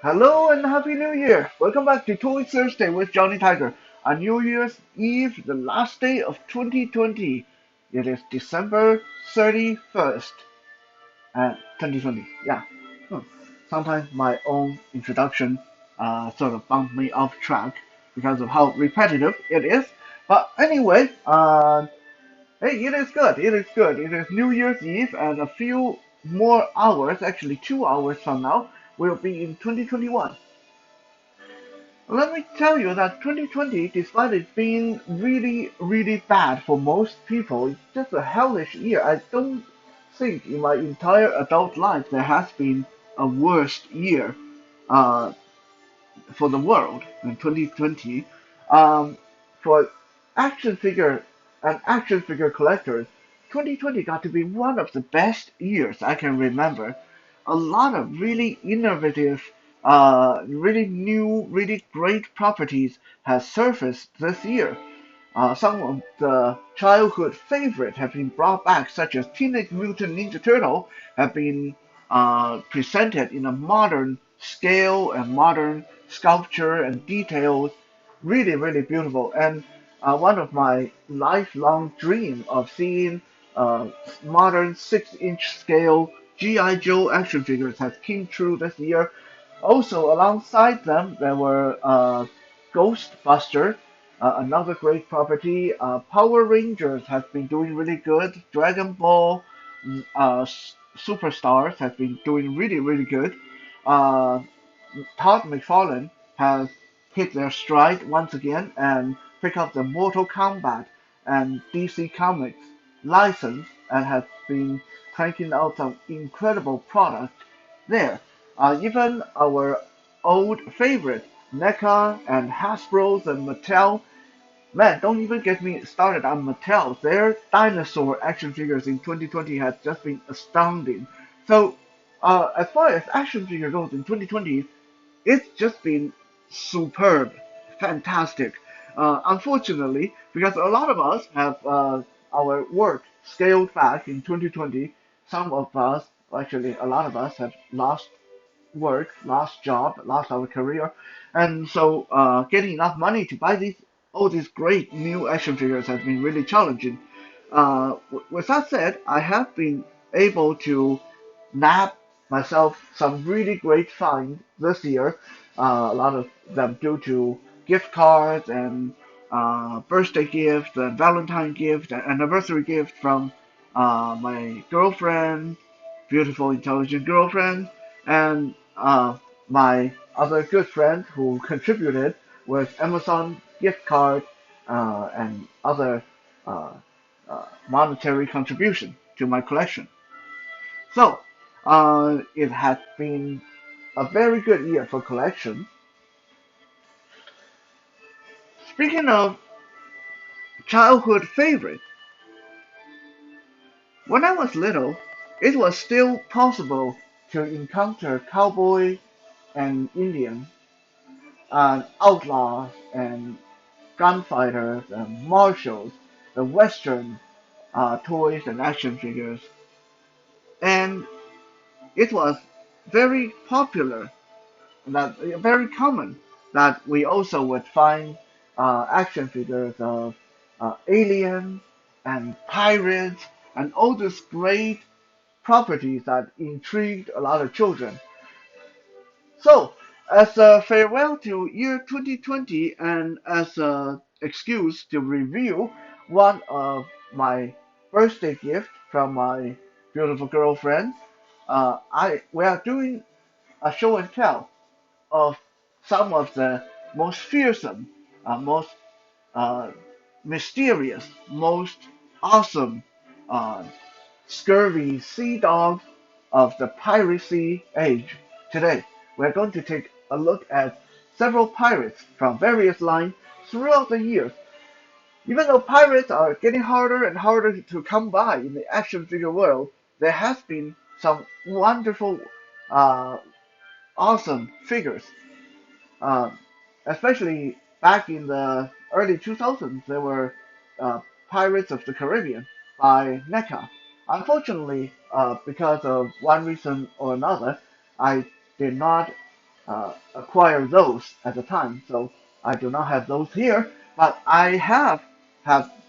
Hello and Happy New Year! Welcome back to Toy Thursday with Johnny Tiger. On New Year's Eve, the last day of 2020. It is December 31st, 2020. Yeah. Hmm. Sometimes my own introduction sort of bumped me off track because of how repetitive it is. But anyway, hey, it is good. It is good. It is New Year's Eve, and a few more hours, actually 2 hours from now, we'll be in 2021. Let me tell you that 2020, despite it being really, really bad for most people, it's just a hellish year. I don't think in my entire adult life there has been a worst year uh, for the world in 2020. Um, for action figure and action figure collectors, 2020 got to be one of the best years I can remember. A lot of really innovative, really new, really great properties has surfaced this year. Some of the childhood favorites have been brought back, such as Teenage Mutant Ninja Turtle, have been presented in a modern scale and modern sculpture and details. Really, really beautiful. And one of my lifelong dream of seeing modern 6-inch scale G.I. Joe action figures has came true this year. Also, alongside them, there were Ghostbusters, another great property. Power Rangers has been doing really good. Dragon Ball Superstars has been doing really, really good. Uh, Todd McFarlane has hit their stride once again and picked up the Mortal Kombat and DC Comics license and has been cranking out some incredible product there. Even our old favorite, NECA and Hasbro's and Mattel. Man, don't even get me started on Mattel. Their dinosaur action figures in 2020 has just been astounding. So, as far as action figure goes in 2020, it's just been superb, fantastic. Unfortunately, because a lot of us have our work scaled back in 2020, some of us, actually a lot of us, have lost work, lost job, lost our career, and so getting enough money to buy all these great new action figures has been really challenging. With that said, I have been able to nab myself some really great finds this year. A lot of them due to gift cards and birthday gift, and Valentine gift, and anniversary gift from my girlfriend, beautiful, intelligent girlfriend, and my other good friend who contributed with Amazon gift card and other uh, monetary contribution to my collection. So, it has been a very good year for collection. Speaking of childhood favorite, when I was little, it was still possible to encounter cowboy and Indian and outlaws and gunfighters and marshals, the Western toys and action figures, and it was very popular, that very common that we also would find action figures of aliens and pirates and all these great properties that intrigued a lot of children. So, as a farewell to year 2020 and as an excuse to review one of my birthday gift from my beautiful girlfriend, we are doing a show and tell of some of the most fearsome, most uh, mysterious, most awesome uh, scurvy sea dogs of the piracy age. Today, we're going to take a look at several pirates from various lines throughout the years. Even though pirates are getting harder and harder to come by in the action figure world, there has been some wonderful, uh, awesome figures. Uh, Especially back in the early 2000s, there were Pirates of the Caribbean by NECA. Unfortunately, because of one reason or another, I did not acquire those at the time, so I do not have those here. But I have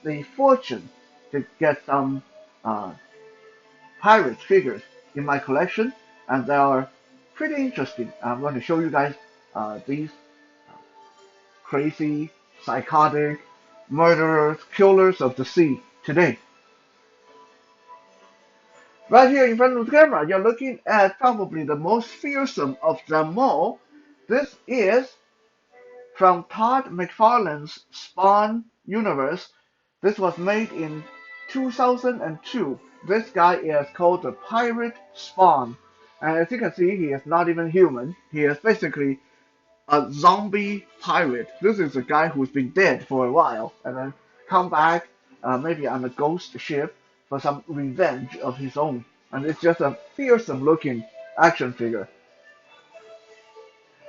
the fortune to get some uh, pirate figures in my collection, and they are pretty interesting. I'm going to show you guys these crazy, psychotic murderers, killers of the sea today. Right here in front of the camera, you're looking at probably the most fearsome of them all. This is from Todd McFarlane's Spawn universe. This was made in 2002. This guy is called the Pirate Spawn. And as you can see, he is not even human. He is basically a zombie pirate. This is a guy who's been dead for a while and then come back, maybe on a ghost ship for some revenge of his own. And it's just a fearsome looking action figure.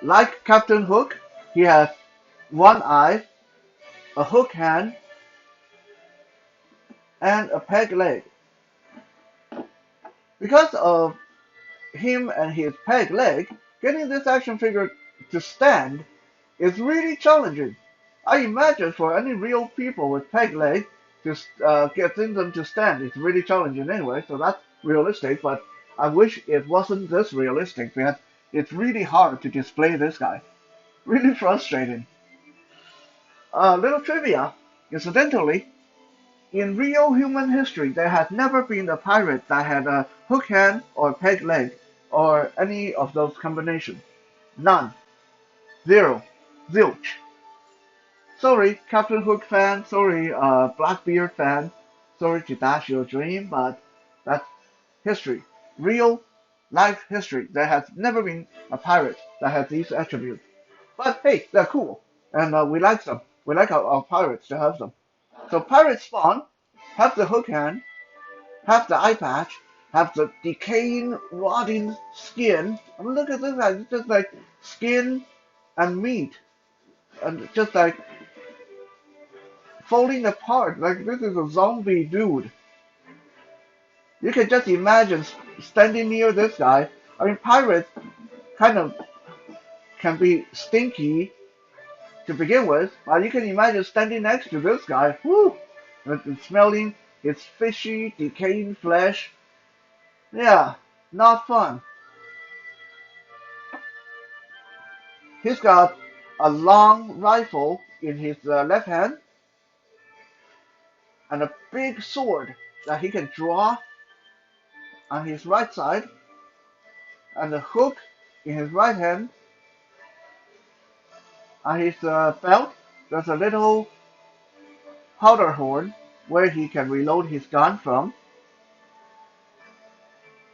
Like Captain Hook, he has one eye, a hook hand, and a peg leg. Because of him and his peg leg, getting this action figure to stand is really challenging. I imagine for any real people with peg leg, just getting them to stand is really challenging anyway, so that's realistic, but I wish it wasn't this realistic because it's really hard to display this guy. Really frustrating. Little trivia, incidentally, in real human history, there has never been a pirate that had a hook hand or peg leg or any of those combinations. None. Zero. Zilch. Sorry, Captain Hook fan. Sorry, Blackbeard fan. Sorry to dash your dream, but that's history. Real life history. There has never been a pirate that has these attributes. But hey, they're cool, and we like them. We like our pirates to have them. So Pirate Spawn have the hook hand, have the eye patch, have the decaying, rotting skin. I mean, look at this guy. It's just like skin and meat, and just like falling apart. Like this is a zombie dude. You can just imagine standing near this guy. I mean, pirates kind of can be stinky to begin with, but you can imagine standing next to this guy. Whoo! And smelling his fishy, decaying flesh. Yeah, not fun. He's got a long rifle in his left hand and a big sword that he can draw on his right side, and a hook in his right hand. On his belt, there's a little powder horn where he can reload his gun from.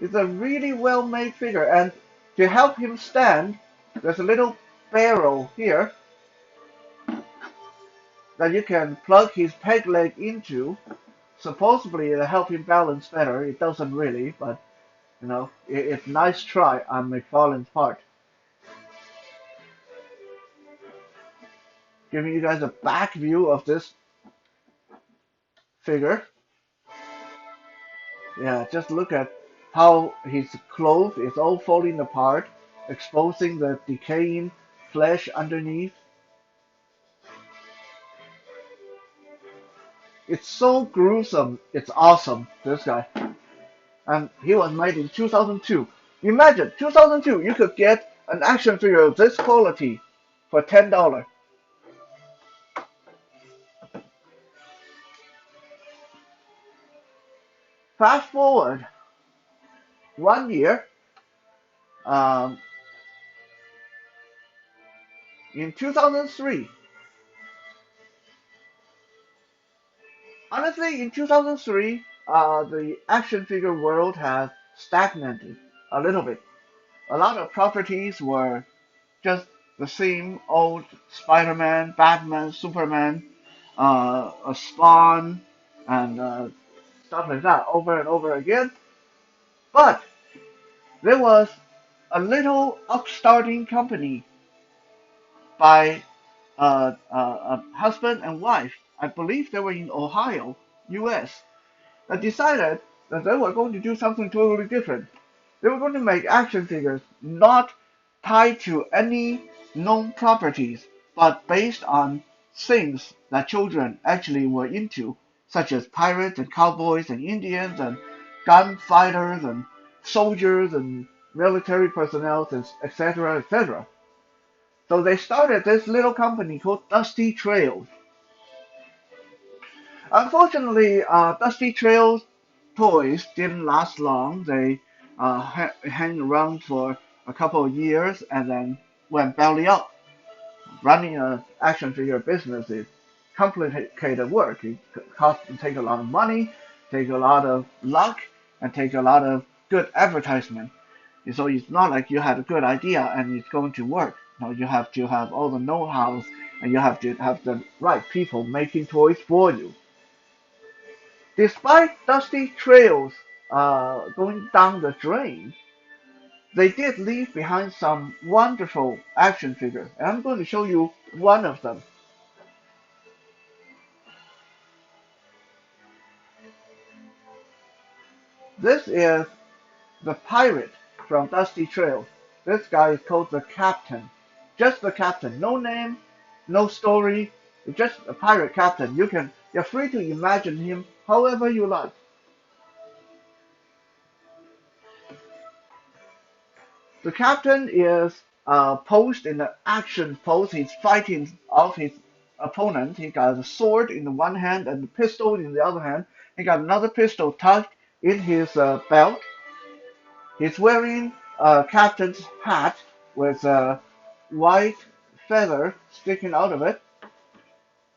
It's a really well-made figure, and to help him stand, there's a little barrel here that you can plug his peg leg into. Supposedly it'll help him balance better. It doesn't really, but you know, it's a nice try on McFarlane's part. Giving you guys a back view of this figure. Yeah, just look at how his clothes is all falling apart, exposing the decaying flesh underneath. It's so gruesome, it's awesome, this guy. And he was made in 2002. Imagine, 2002, you could get an action figure of this quality for $10. Fast forward 1 year, um, in 2003. Honestly, in 2003, the action figure world has stagnated a little bit. A lot of properties were just the same old Spider-Man, Batman, Superman, a Spawn, and stuff like that over and over again. But there was a little upstarting company by a husband and wife. I believe they were in Ohio, US, that decided that they were going to do something totally different. They were going to make action figures, not tied to any known properties, but based on things that children actually were into, such as pirates and cowboys and Indians and gunfighters and soldiers and military personnel, etc., etc. So they started this little company called Dusty Trails. Unfortunately, Dusty Trails toys didn't last long. They hang around for a couple of years and then went belly up. Running an action figure business is complicated work. It take a lot of money, take a lot of luck, and take a lot of good advertisement. And so it's not like you had a good idea and it's going to work. No, you have to have all the know-how and you have to have the right people making toys for you. Despite Dusty Trails going down the drain, they did leave behind some wonderful action figures, and I'm going to show you one of them. This is the pirate from Dusty Trails. This guy is called the Captain. Just the Captain. No name, no story, just a pirate captain. You're free to imagine him however you like. The captain is posed in an action pose. He's fighting off his opponent. He got a sword in the one hand and a pistol in the other hand. He got another pistol tucked in his belt. He's wearing a captain's hat with a white feather sticking out of it,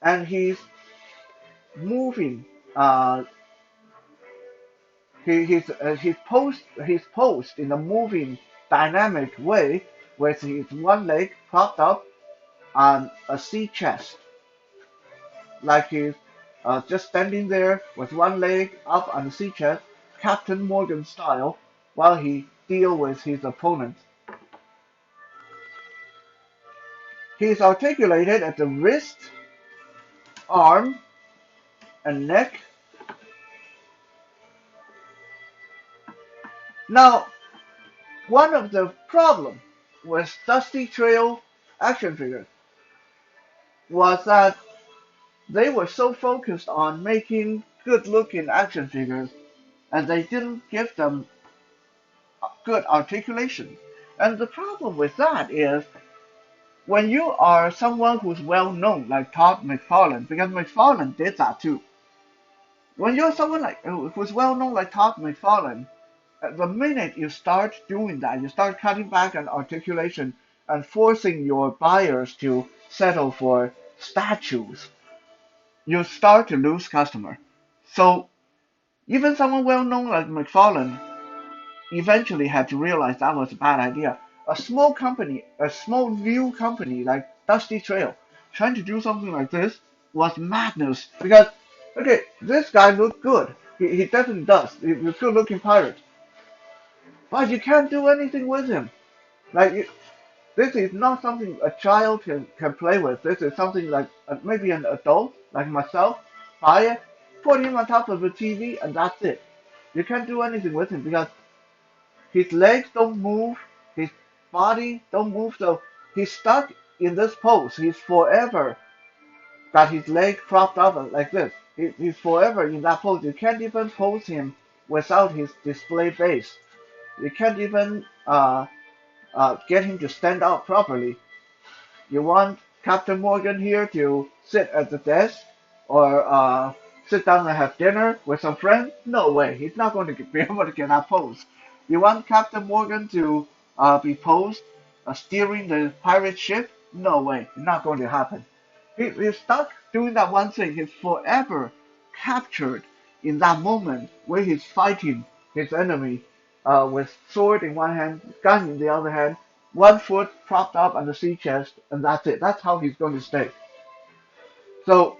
and he's moving. He's posed in a moving, dynamic way with his one leg propped up on a sea chest, like he's just standing there with one leg up on the sea chest, Captain Morgan style, while he deals with his opponent. He's articulated at the wrist, arm, and neck. Now, one of the problems with Dusty Trail action figures was that they were so focused on making good-looking action figures, and they didn't give them good articulation. And the problem with that is when you are someone who's well known, like Todd McFarlane, because McFarlane did that too. When you're someone like who's well known like Todd McFarlane, the minute you start doing that, you start cutting back on articulation and forcing your buyers to settle for statues, you start to lose customer. So even someone well known like McFarlane eventually had to realize that was a bad idea. A small company, a small new company like Dusty Trail, trying to do something like this was madness. Because, okay, this guy looked good. He definitely does. He's a good looking pirate. But you can't do anything with him. Like, this is not something a child can play with. This is something like maybe an adult, like myself, buy it, put him on top of a TV, and that's it. You can't do anything with him because his legs don't move, his body don't move, so he's stuck in this pose. He's forever got his leg propped up like this. He's forever in that pose. You can't even pose him without his display base. You can't even get him to stand up properly. You want Captain Morgan here to sit at the desk or sit down and have dinner with some friends? No way. He's not going to be able to get that pose. You want Captain Morgan to be posed steering the pirate ship? No way. It's not going to happen. He's stuck doing that one thing. He's forever captured in that moment where he's fighting his enemy with sword in one hand, gun in the other hand, one foot propped up on the sea chest, and that's it. That's how he's going to stay. So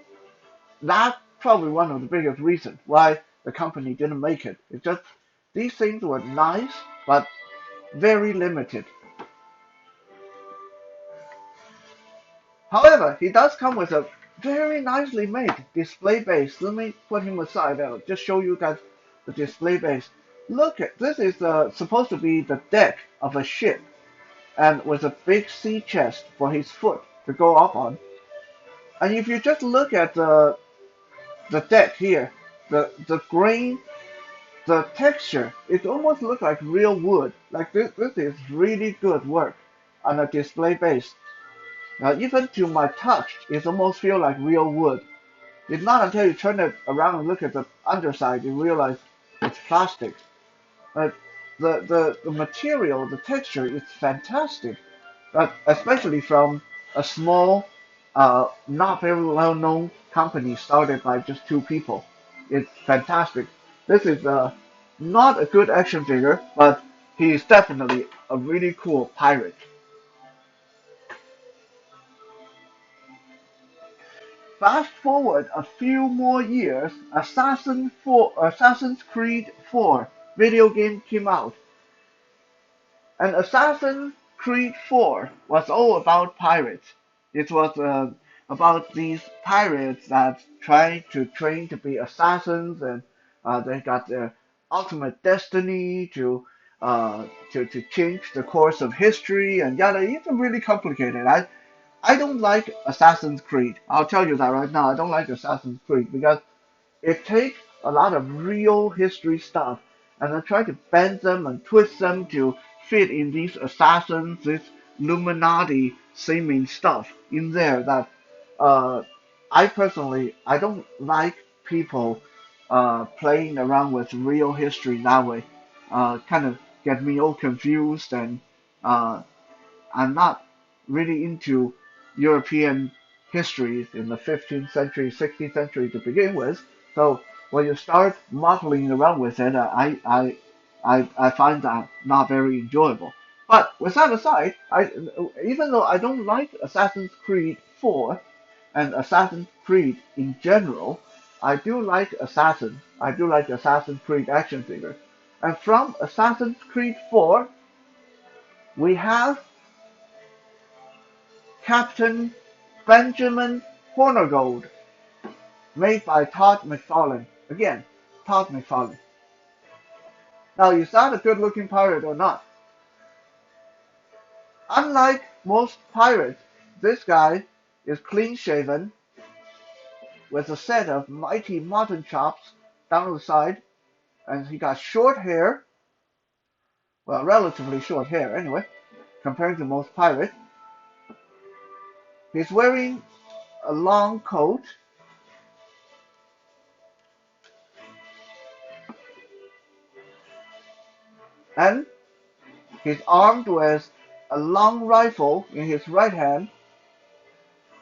that's probably one of the biggest reasons why the company didn't make it. It's just these things were nice, but very limited. However, he does come with a very nicely made display base. Let me put him aside. I'll just show you guys the display base. Look at this is supposed to be the deck of a ship. and with a big sea chest for his foot to go up on. And if you just look at the deck here, the grain, the texture, it almost looks like real wood. Like this is really good work on a display base. Now even to my touch, it almost feels like real wood. It's not until you turn it around and look at the underside you realize it's plastic. But the material, the texture is fantastic. Especially from a small, not very well known company started by just two people. It's fantastic. This is not a good action figure, but he is definitely a really cool pirate. Fast forward a few more years, Assassin's Creed 4 video game came out, and Assassin's Creed 4 was all about pirates. It was about these pirates that try to train to be assassins, and they got their ultimate destiny to change the course of history and yada. It's really complicated. I don't like Assassin's Creed. I'll tell you that right now. I don't like Assassin's Creed because it takes a lot of real history stuff and then try to bend them and twist them to fit in these assassins, this Illuminati seeming stuff in there that uh, I personally I don't like people playing around with real history that way. Kind of get me all confused and uh, I'm not really into European histories in the 15th century, 16th century to begin with. So when you start modeling around with it, I find that not very enjoyable. But with that aside, even though I don't like Assassin's Creed 4 and Assassin's Creed in general, I do like Assassin. I do like Assassin's Creed action figure. And from Assassin's Creed 4, we have Captain Benjamin Hornergold, made by Todd McFarlane. Again, Todd McFarlane. Now, is that a good-looking pirate or not? Unlike most pirates, this guy is clean-shaven with a set of mighty mutton chops down the side, and he got short hair, well, relatively short hair anyway, compared to most pirates. He's wearing a long coat, and he's armed with a long rifle in his right hand,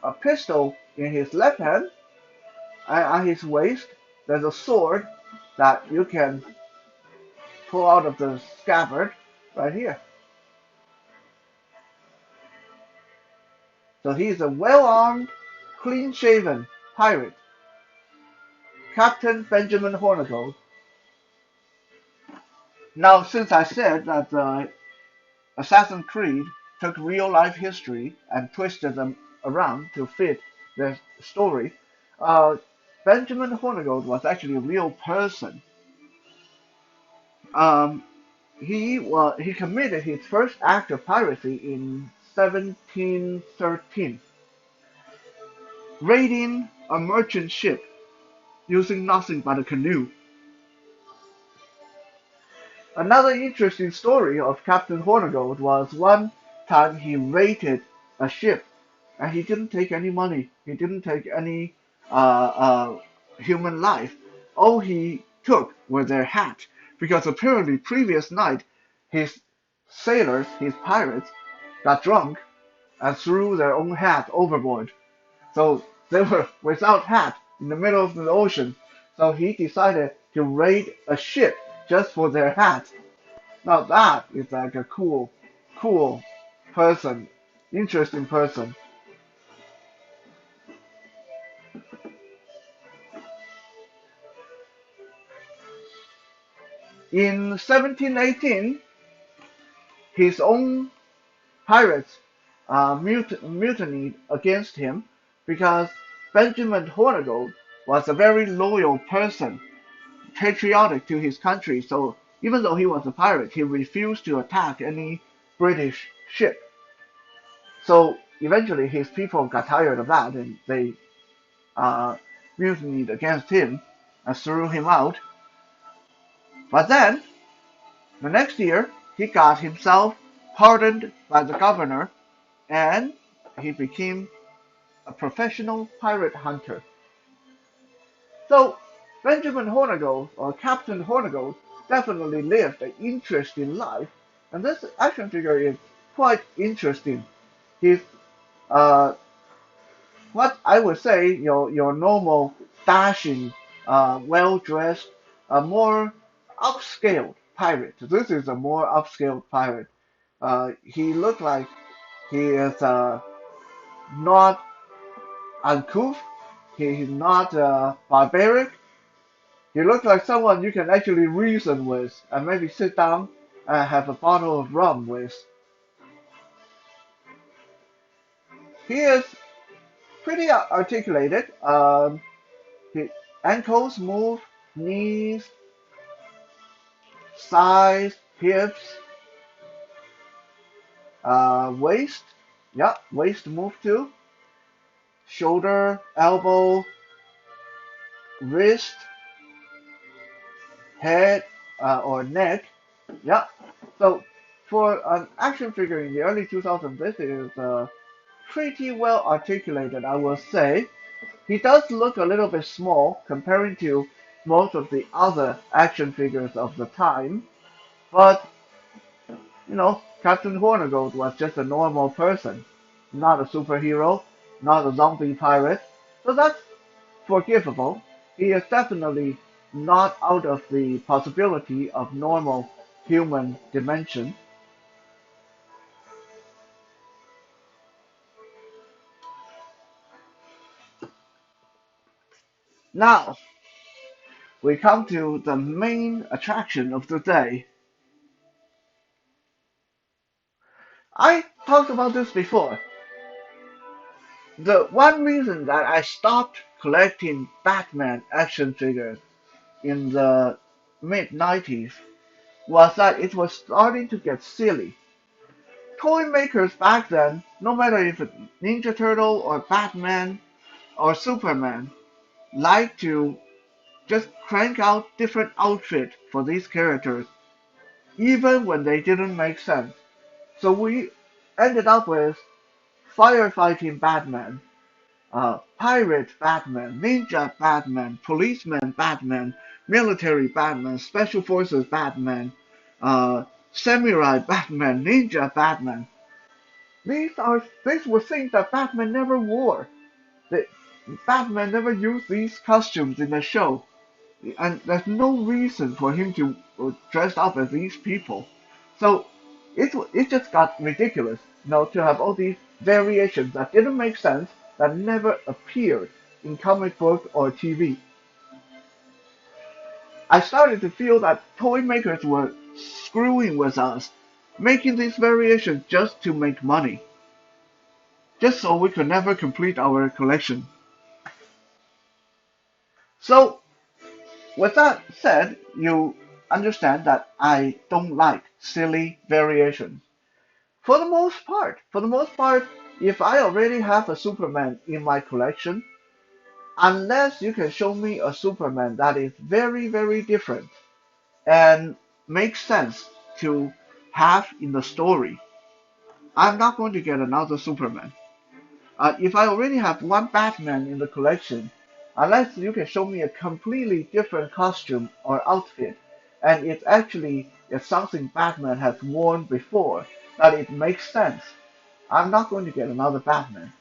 a pistol in his left hand, and at his waist there's a sword that you can pull out of the scabbard right here. So he's a well-armed, clean-shaven pirate, Captain Benjamin Hornagold. Now, since I said that Assassin's Creed took real-life history and twisted them around to fit their story, uh, Benjamin Hornagold was actually a real person. Um, he committed his first act of piracy in 1713, raiding a merchant ship using nothing but a canoe. Another interesting story of Captain Hornagold was one time he raided a ship and he didn't take any money. He didn't take any human life. All he took were their hat because apparently previous night his sailors, his pirates, got drunk and threw their own hat overboard. So they were without hat in the middle of the ocean. So he decided to raid a ship just for their hat. Now that is like a cool person, interesting person. In 1718, his own pirates mutinied against him because Benjamin Hornagold was a very loyal person, patriotic to his country. So even though he was a pirate, he refused to attack any British ship. So eventually his people got tired of that and they uh, mutinied against him and threw him out. But then, the next year, he got himself pardoned by the governor and he became a professional pirate hunter. So, Benjamin Hornagold, or Captain Hornagold, definitely lived an interesting life, and this action figure is quite interesting. He's uh, what I would say your normal dashing, well dressed, more upscaled pirate. This is a more upscaled pirate. He looked like he is not uncouth. He's not barbaric. He looks like someone you can actually reason with and maybe sit down and have a bottle of rum with. He is pretty articulated. His ankles move, knees, thighs, hips, waist. Yeah, waist move too. Shoulder, elbow, wrist, head, or neck. Yeah. So for an action figure in the early 2000s, this is pretty well articulated, I will say. He does look a little bit small comparing to most of the other action figures of the time, but Captain Hornergold was just a normal person, not a superhero, not a zombie pirate, so that's forgivable. He is definitely not out of the possibility of normal human dimension. Now, we come to the main attraction of the day. I talked about this before. The one reason that I stopped collecting Batman action figures in the mid 90s was that it was starting to get silly. Toy makers back then, no matter if it's Ninja Turtle or Batman or Superman, liked to just crank out different outfits for these characters, even when they didn't make sense. So we ended up with firefighting Batman, pirate Batman, ninja Batman, policeman Batman, military Batman, special forces Batman, samurai Batman, ninja Batman. These were things that Batman never wore. The, Batman never used these costumes in the show, and there's no reason for him to dress up as these people. So it just got ridiculous, to have all these variations that didn't make sense, that never appeared in comic book or TV. I started to feel that toy makers were screwing with us, making these variations just to make money, just so we could never complete our collection. So, with that said, you understand that I don't like silly variations. For the most part, if I already have a Superman in my collection, unless you can show me a Superman that is very, very different and makes sense to have in the story, I'm not going to get another Superman. If I already have one Batman in the collection, unless you can show me a completely different costume or outfit, and it's actually is something Batman has worn before, that it makes sense, I'm not going to get another Batman.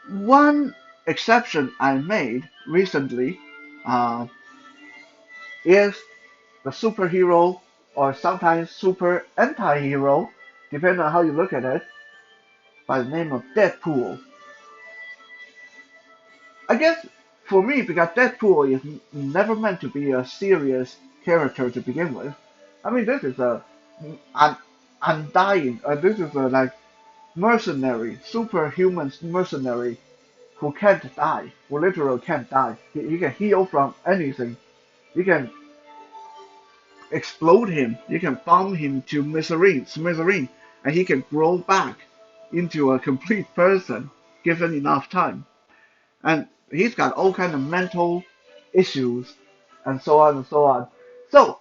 One exception I made recently uh, is the superhero, or sometimes super anti-hero, depending on how you look at it, by the name of Deadpool. I guess for me, because Deadpool is never meant to be a serious character to begin with. I mean, this is a un, undying, this is a like mercenary, superhuman mercenary who can't die, who literally can't die. He can heal from anything. He can explode him. You can bomb him to smithereen, and he can grow back into a complete person given enough time. And he's got all kind of mental issues, and so on and so on. So,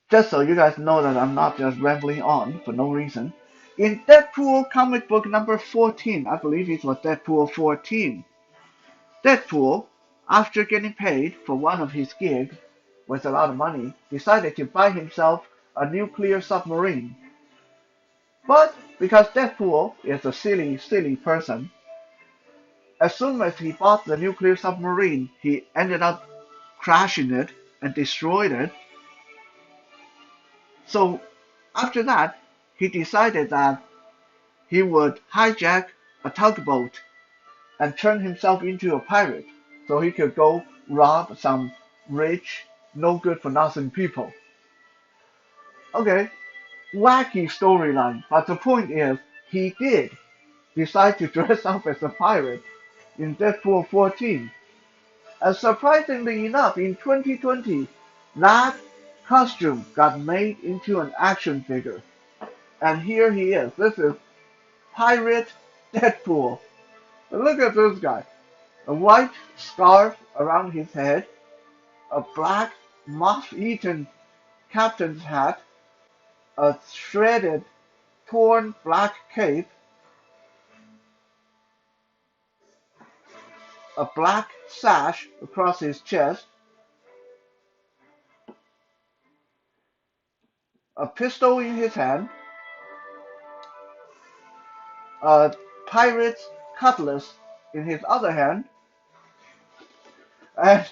just so you guys know that I'm not just rambling on for no reason, in Deadpool comic book number 14, I believe it was Deadpool 14, Deadpool, after getting paid for one of his gigs with a lot of money, decided to buy himself a nuclear submarine. But because Deadpool is a silly person, as soon as he bought the nuclear submarine, he ended up crashing it and destroyed it. So after that, he decided that he would hijack a tugboat and turn himself into a pirate so he could go rob some rich, no good for nothing people. Okay, wacky storyline, but the point is, he did decide to dress up as a pirate in Deadpool 14. And surprisingly enough, in 2020, that costume got made into an action figure. And here he is. This is Pirate Deadpool. Look at this guy. A white scarf around his head, a black moth-eaten captain's hat, a shredded, torn black cape, a black sash across his chest, a pistol in his hand, a pirate's cutlass in his other hand, and,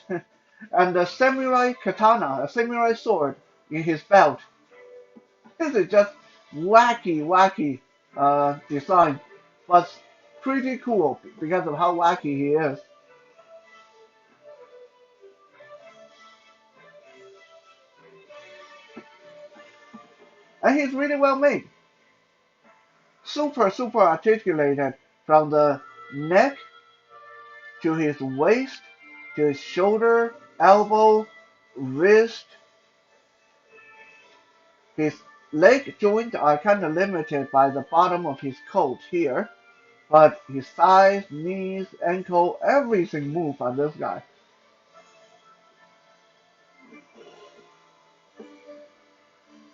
and a samurai katana, a samurai sword in his belt. This is just wacky design, but pretty cool because of how wacky he is. And he's really well made. Super articulated from the neck to his waist to his shoulder, elbow, wrist. His leg joints are kind of limited by the bottom of his coat here, but his thighs, knees, ankle, everything moves on this guy.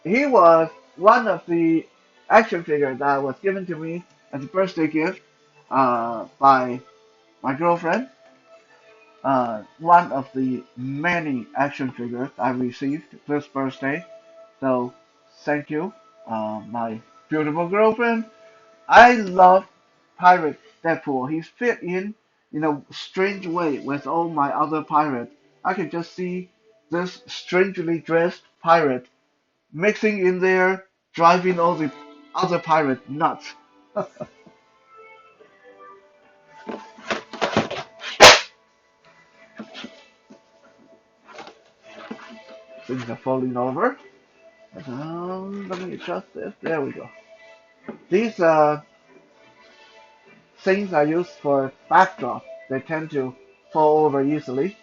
He was one of the action figures that was given to me as a birthday gift by my girlfriend. One of the many action figures I received this birthday. So thank you, my beautiful girlfriend. I love Pirate Deadpool. He's fit in a strange way with all my other pirates. I can just see this strangely dressed pirate mixing in there, driving all the other pirates nuts. Things are falling over. Let me adjust this. There we go. These things are used for backdrop. They tend to fall over easily.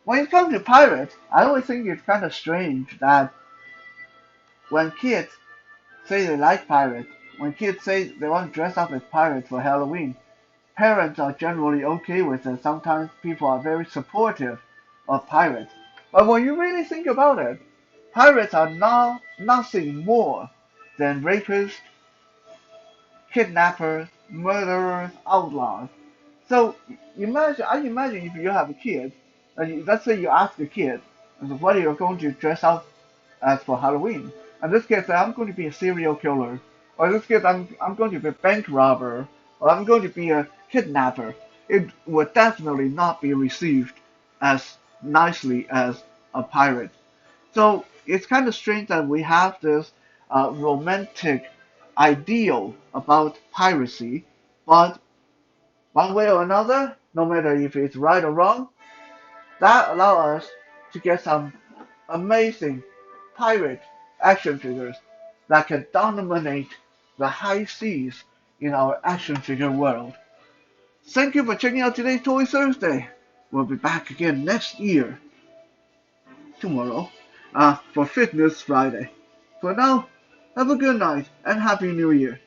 When it comes to pirates, I always think it's kind of strange that when kids say they like pirates, when kids say they want to dress up as pirates for Halloween, parents are generally okay with it. Sometimes people are very supportive of pirates. But when you really think about it, pirates are nothing more than rapists, kidnappers, murderers, outlaws. So I imagine if you have a kid, and let's say you ask a kid, what are you going to dress up as for Halloween? And this kid said, I'm going to be a serial killer. Or this kid, I'm going to be a bank robber. Or I'm going to be a kidnapper. It would definitely not be received as nicely as a pirate. So it's kind of strange that we have this romantic ideal about piracy, but one way or another, no matter if it's right or wrong, that allows us to get some amazing pirate action figures that can dominate the high seas in our action figure world. Thank you for checking out today's Toy Thursday. We'll be back again next year, tomorrow, for Fitness Friday. For now, have a good night and Happy New Year.